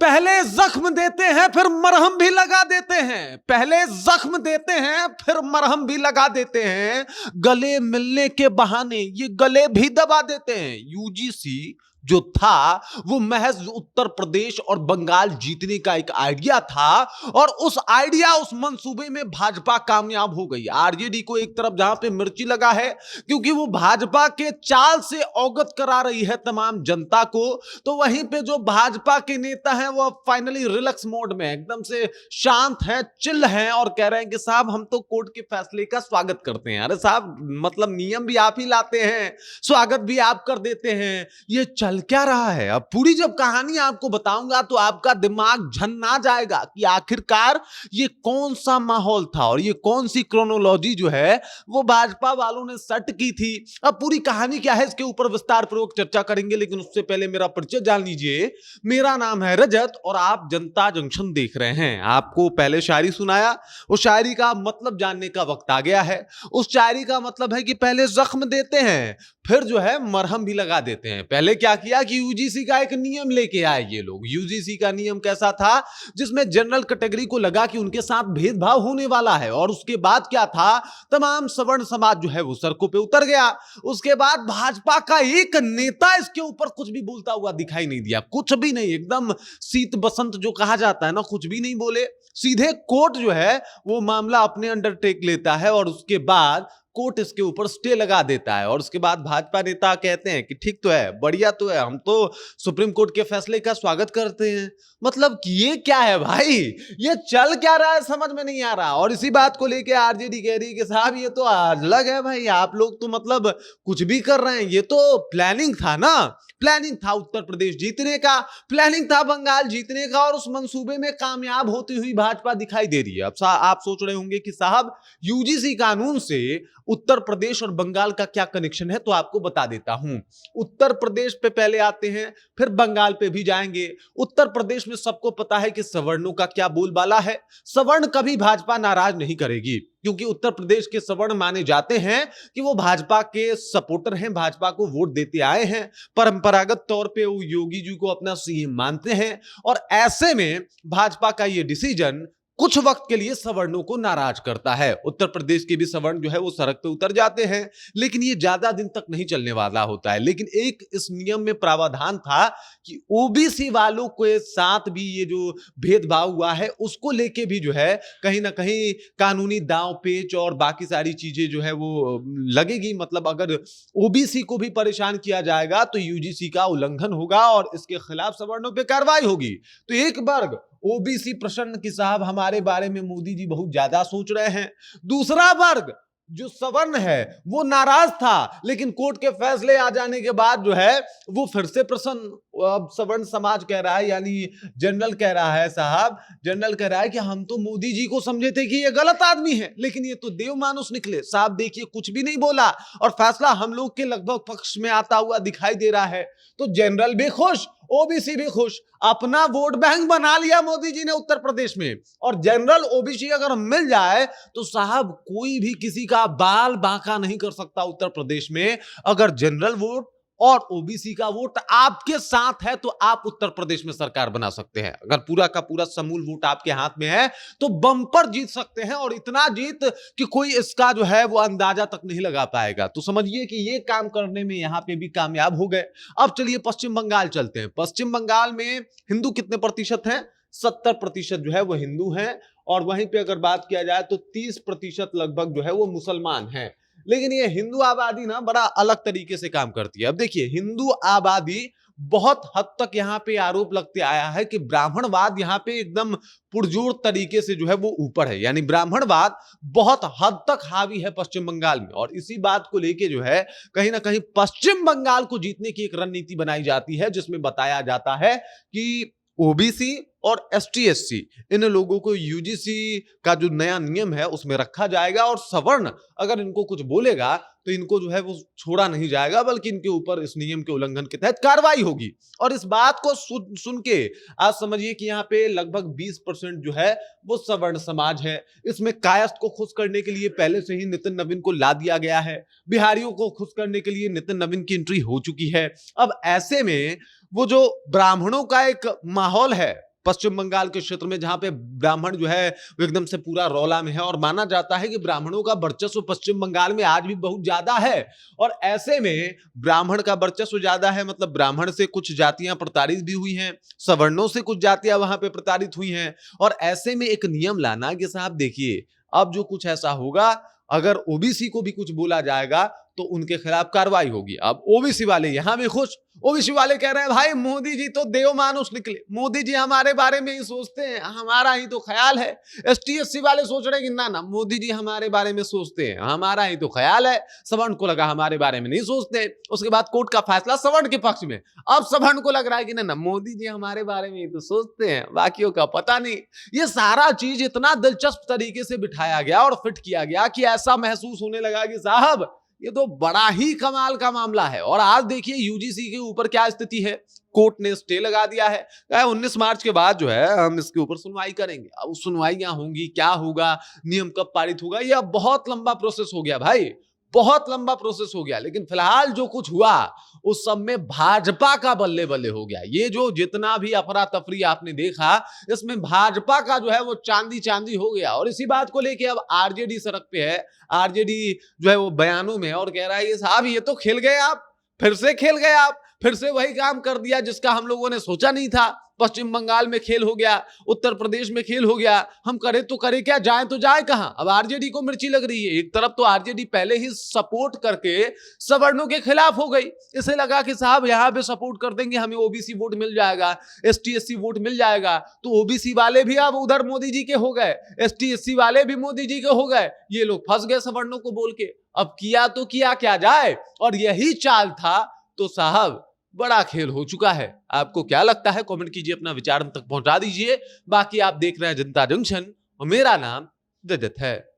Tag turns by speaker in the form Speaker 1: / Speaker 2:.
Speaker 1: पहले जख्म देते हैं फिर मरहम भी लगा देते हैं, पहले जख्म देते हैं फिर मरहम भी लगा देते हैं, गले मिलने के बहाने ये गले भी दबा देते हैं। यूजीसी जो था वो महज उत्तर प्रदेश और बंगाल जीतने का एक आइडिया था और उस आइडिया उस मंसूबे में भाजपा कामयाब हो गई। आरजेडी को एक तरफ जहां पे मिर्ची लगा है क्योंकि वो भाजपा के चाल से अवगत करा रही है तमाम जनता को, तो वहीं पे जो भाजपा के नेता हैं वो फाइनली रिलैक्स मोड में एकदम से शांत हैं, चिल हैं और कह रहे हैं कि साहब हम तो कोर्ट के फैसले का स्वागत करते हैं। अरे साहब मतलब नियम भी आप ही लाते हैं, स्वागत भी आप कर देते हैं, ये चल क्या रहा है। अब पूरी जब कहानी आपको बताऊंगा तो आपका दिमाग झन्ना जाएगा कि आखिरकार ये कौन सा माहौल था और ये कौन सी क्रोनोलॉजी जो है वो भाजपा वालों ने सेट की थी। अब पूरी कहानी क्या है इसके ऊपर विस्तार पूर्वक चर्चा करेंगे, लेकिन उससे पहले मेरा परिचय जान लीजिए। मेरा नाम है रजत और आप जनता जंक्शन देख रहे हैं। आपको पहले शायरी सुनाया, उस शायरी का मतलब जानने का वक्त आ गया है। उस शायरी का मतलब है कि पहले जख्म देते हैं फिर जो है मरहम भी लगा देते हैं। पहले क्या किया कि यूजीसी का एक नियम लेके आए ये लोग। यूजीसी का नियम कैसा था जिसमें जनरल कैटेगरी को लगा कि उनके साथ भेदभाव होने वाला है, और उसके बाद क्या था तमाम सवर्ण समाज जो है वो सड़कों पे उतर गया। उसके बाद भाजपा का एक नेता इसके ऊपर कुछ भी बोलता हुआ दिखाई नहीं दिया, कुछ भी नहीं, एकदम शीत बसंत जो कहा जाता है ना, कुछ भी नहीं बोले। सीधे कोर्ट जो है वो मामला अपने अंडरटेक लेता है और उसके बाद कोर्ट इसके ऊपर स्टे लगा देता है। और उसके बाद भाजपा नेता कहते हैं कि ठीक तो है, बढ़िया तो है, हम तो सुप्रीम कोर्ट के फैसले का स्वागत करते हैं। मतलब ये क्या है भाई, ये चल क्या रहा है समझ में नहीं आ रहा। और इसी बात को लेके आरजेडी कह रही है कि साहब ये तो अलग है भाई, आप लोग तो मतलब कुछ भी कर रहे हैं, ये तो प्लानिंग था ना, प्लानिंग था उत्तर प्रदेश जीतने का, प्लानिंग था बंगाल जीतने का, और उस मंसूबे में कामयाब होती हुई भाजपा दिखाई दे रही है। अब आप सोच रहे होंगे कि साहब यूजीसी कानून से उत्तर प्रदेश और बंगाल का क्या कनेक्शन है, तो आपको बता देता हूं। उत्तर प्रदेश पे पहले आते हैं फिर बंगाल पे भी जाएंगे। उत्तर प्रदेश में सबको पता है कि सवर्णों का क्या बोलबाला है। सवर्ण कभी भाजपा नाराज नहीं करेगी क्योंकि उत्तर प्रदेश के सवर्ण माने जाते हैं कि वो भाजपा के सपोर्टर हैं, भाजपा को वोट देते आए हैं, परंपरागत तौर पे वो योगी जी को अपना सीएम मानते हैं। और ऐसे में भाजपा का ये डिसीजन कुछ वक्त के लिए सवर्णों को नाराज करता है। उत्तर प्रदेश के भी सवर्ण जो है वो सड़क पे उतर जाते हैं, लेकिन ये ज्यादा दिन तक नहीं चलने वाला होता है। लेकिन एक इस नियम में प्रावधान था कि ओबीसी वालों के साथ भी ये जो भेदभाव हुआ है उसको लेके भी जो है कहीं ना कहीं कानूनी दांव पेच और बाकी सारी चीजें जो है वो लगेगी। मतलब अगर ओबीसी को भी परेशान किया जाएगा तो यूजीसी का उल्लंघन होगा और इसके खिलाफ सवर्णों पे कार्रवाई होगी। तो एक वर्ग ओबीसी प्रसन्न कि साहब हमारे बारे में मोदी जी बहुत ज्यादा सोच रहे हैं, दूसरा वर्ग जो सवर्ण है वो नाराज था, लेकिन कोर्ट के फैसले आ जाने के बाद जो है वो फिर से प्रसन्न। अब सवर्ण समाज कह रहा है, यानी जनरल कह रहा है, साहब जनरल कह रहा है कि हम तो मोदी जी को समझे थे कि ये गलत आदमी है, लेकिन ये तो देव मानुष निकले। साहब देखिए कुछ भी नहीं बोला और फैसला हम लोग के लगभग पक्ष में आता हुआ दिखाई दे रहा है। तो जनरल भी खुश, ओबीसी भी खुश, अपना वोट बैंक बना लिया मोदी जी ने उत्तर प्रदेश में। और जनरल ओबीसी अगर मिल जाए तो साहब कोई भी किसी का बाल बांका नहीं कर सकता उत्तर प्रदेश में। अगर जनरल वोट और ओबीसी का वोट आपके साथ है तो आप उत्तर प्रदेश में सरकार बना सकते हैं। अगर पूरा का पूरा समूल वोट आपके हाथ में है तो बम्पर जीत सकते हैं, और इतना जीत कि कोई इसका जो है वो अंदाजा तक नहीं लगा पाएगा। तो समझिए कि ये काम करने में यहां पे भी कामयाब हो गए। अब चलिए पश्चिम बंगाल चलते हैं। पश्चिम बंगाल में हिंदू कितने प्रतिशत हैं? 70% जो है वो हिंदू हैं, और वहीं पे अगर बात किया जाए तो 30% लगभग जो है वो मुसलमान हैं। लेकिन ये हिंदू आबादी ना बड़ा अलग तरीके से काम करती है। अब देखिए हिंदू आबादी बहुत हद तक यहाँ पे आरोप लगते आया है कि ब्राह्मणवाद यहाँ पे एकदम पुरजोर तरीके से जो है वो ऊपर है, यानी ब्राह्मणवाद बहुत हद तक हावी है पश्चिम बंगाल में। और इसी बात को लेके जो है कहीं ना कहीं पश्चिम बंगाल को जीतने की एक रणनीति बनाई जाती है, जिसमें बताया जाता है कि ओबीसी और एसटी/एससी इन लोगों को यूजीसी का जो नया नियम है उसमें रखा जाएगा, और सवर्ण अगर इनको कुछ बोलेगा तो इनको जो है वो छोड़ा नहीं जाएगा, बल्कि इनके ऊपर इस नियम के उल्लंघन के तहत कार्रवाई होगी। और इस बात को सुन के आज समझिए कि यहाँ पे लगभग 20% जो है वो सवर्ण समाज है। इसमें कायस्थ को खुश करने के लिए पहले से ही नितिन नवीन को ला दिया गया है, बिहारियों को खुश करने के लिए नितिन नवीन की एंट्री हो चुकी है। अब ऐसे में वो जो ब्राह्मणों का एक माहौल है पश्चिम बंगाल के क्षेत्र में, जहां पे ब्राह्मण जो है वो एकदम से पूरा रौला में है, और माना जाता है कि ब्राह्मणों का वर्चस्व पश्चिम बंगाल में आज भी बहुत ज्यादा है। और ऐसे में ब्राह्मण का वर्चस्व ज्यादा है, मतलब ब्राह्मण से कुछ जातियां प्रताड़ित भी हुई हैं, सवर्णों से कुछ जातियां वहां पे प्रताड़ित हुई हैं। और ऐसे में एक नियम लाना कि साहब देखिए, अब जो कुछ ऐसा होगा, अगर ओबीसी को भी कुछ बोला जाएगा तो उनके खिलाफ कार्रवाई होगी। अब ओबीसी वाले यहां भी खुश, ओबीसी वाले कह रहे हैं भाई मोदी जी तो देव मानुष निकले, मोदी जी हमारे बारे में ही सोचते हैं, हमारा ही तो ख्याल है। एसटी-एससी वाले सोच रहे हैं कि ना ना, मोदी जी हमारे बारे में सोचते हैं, हमारा ही तो ख्याल है। सवर्ण को लगा हमारे बारे में नहीं सोचते। उसके बाद कोर्ट का फैसला सवर्ण के पक्ष में। अब सवर्ण को लग रहा है कि ना ना, मोदी जी हमारे बारे में ही तो सोचते हैं, बाकियों का पता नहीं। ये सारा चीज इतना दिलचस्प तरीके से बिठाया गया और फिट किया गया कि ऐसा महसूस होने लगा कि साहब ये तो बड़ा ही कमाल का मामला है। और आज देखिए यूजीसी के ऊपर क्या स्थिति है, कोर्ट ने स्टे लगा दिया है, 19 मार्च के बाद जो है हम इसके ऊपर सुनवाई करेंगे। अब सुनवाइयां होंगी, क्या होगा, नियम कब पारित होगा, यह बहुत लंबा प्रोसेस हो गया भाई, बहुत लंबा प्रोसेस हो गया। लेकिन फिलहाल जो कुछ हुआ उस सब में भाजपा का बल्ले बल्ले हो गया। ये जो जितना भी अफरा तफरी आपने देखा, इसमें भाजपा का जो है वो चांदी चांदी हो गया। और इसी बात को लेके अब आरजेडी सड़क पे है, आरजेडी जो है वो बयानों में और कह रहा है ये साहब ये तो खेल गए आप, फिर से खेल गए आप, फिर से वही काम कर दिया जिसका हम लोगों ने सोचा नहीं था। पश्चिम बंगाल में खेल हो गया, उत्तर प्रदेश में खेल हो गया, हम करे तो करे क्या, जाए तो जाए कहां। अब आरजेडी को मिर्ची लग रही है। एक तरफ तो आरजेडी पहले ही सपोर्ट करके सवर्णों के खिलाफ हो गई, इसे लगा कि साहब यहां पे सपोर्ट कर देंगे हमें ओबीसी वोट मिल जाएगा, एसटी-एससी वोट मिल जाएगा। तो ओबीसी वाले भी अब उधर मोदी जी के हो गए, एसटी-एससी वाले भी मोदी जी के हो गए, ये लोग फंस गए सवर्णों को बोल के। अब किया तो किया क्या जाए, और यही चाल था तो साहब बड़ा खेल हो चुका है। आपको क्या लगता है, कमेंट कीजिए, अपना विचार हम तक पहुंचा दीजिए। बाकी आप देख रहे हैं जनता जंक्शन और मेरा नाम रजत है।